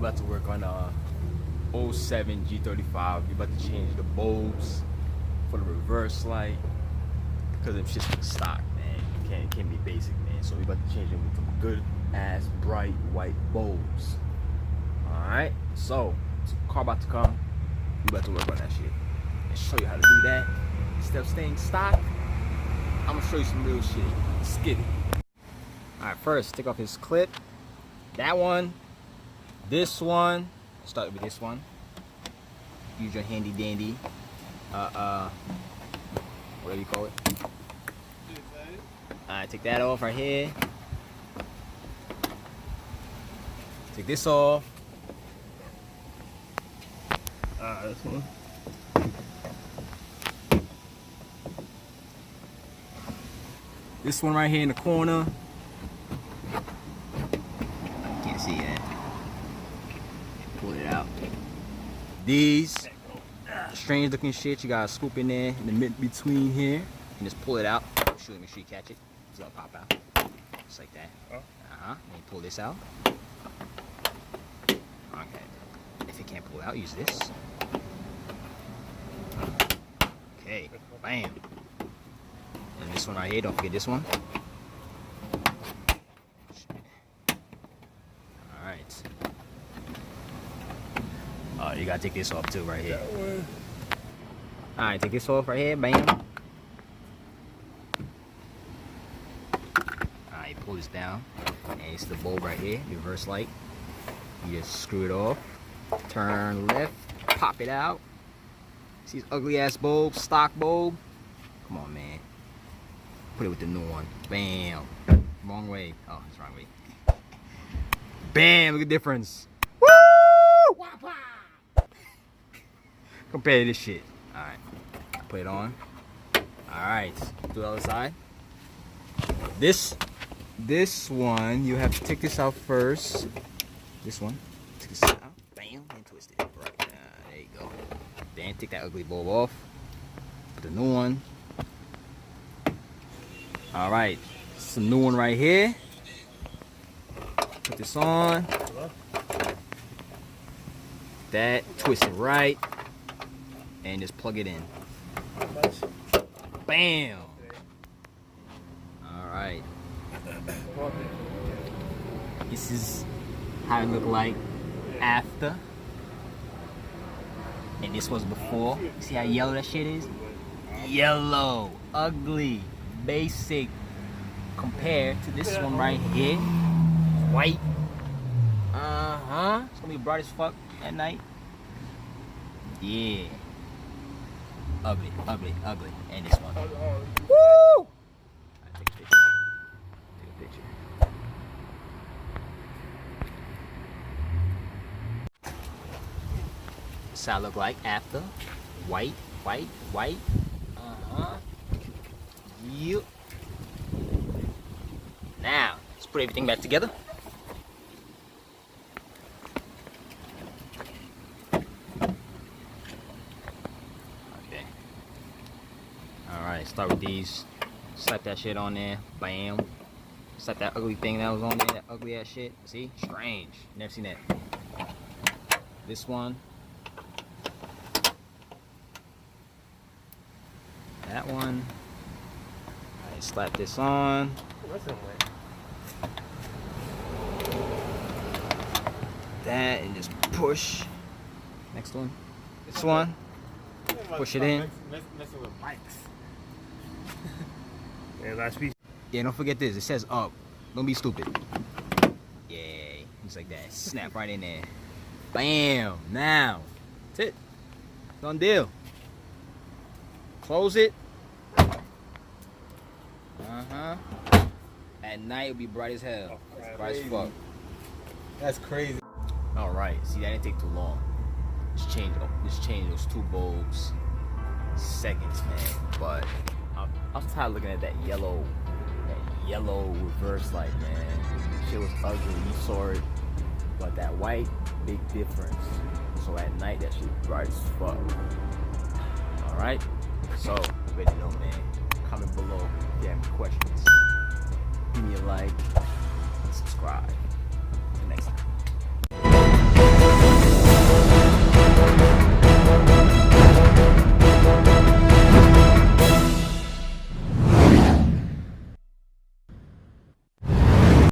about to work on a '07 G35. We about to change the bulbs for the reverse light because them shit's stock, man. It can't be basic, man. So we about to change them with some good ass bright white bulbs. Alright, so car about to come. We about to work on that shit and show you how to do that instead of staying stock. I'm gonna show you some real shit. Let's get it. Alright, first take off his clip. That one, this one. Start with this one. Use your handy dandy whatever you call it. Alright, take that off right here. Take this off. This one. This one right here in the corner. Can't see that. Pull it out. These strange looking shit, you gotta scoop in there in the mid between here and just pull it out. Make sure you catch it. It's gonna pop out. Just like that. And you pull this out. Okay. If you can't pull it out, use this. Okay. Bam. And this one right here, don't forget this one. Alright. You gotta take this off too right here. Alright, take this off right here, bam. Alright, pull this down. And it's the bulb right here, reverse light. You just screw it off. Turn left, pop it out. See these ugly ass bulbs, stock bulb? Come on, man. Put it with the new one. Bam. Wrong way. Oh, it's wrong way. Bam, look at the difference. Woo! Compare to this shit. Alright. Put it on. Alright. Do the other side. This one, you have to take this out first. This one. Take this out. Bam. And twist it. Right. There you go. Then take that ugly bulb off. Put the new one. Alright. Some new one right here. Put this on. That. Twist it right. And just plug it in. Bam! Alright. This is how it looked like after. And this was before. See how yellow that shit is? Yellow. Ugly. Basic. Compared to this one right here. White. It's gonna be bright as fuck at night. Yeah. Ugly, ugly, ugly. And this one. Woo! Right, take a picture. Take a picture. This how I look like after. White, white, white. Yep. Now, let's put everything back together. Alright, start with these. Slap that shit on there. Bam. Slap that ugly thing that was on there. That ugly ass shit. See? Strange. Never seen that. This one. That one. Alright, slap this on. That and just push. Next one. This one. Push it in. Messing with bikes. Yeah, last piece. Yeah, don't forget this. It says up. Don't be stupid. Yeah, just like that. Snap right in there. Bam. Now. That's it. Done deal. Close it. At night it'll be bright as hell. Bright as fuck. That's crazy. Alright, see that didn't take too long. Just change those two bulbs. Seconds, man. But I was tired of looking at that yellow reverse light, man. Shit was ugly. You saw it, but that white, big difference. So at night, that shit bright as fuck. All right. So you better know, man. Comment below if you have any questions. Give me a like, subscribe.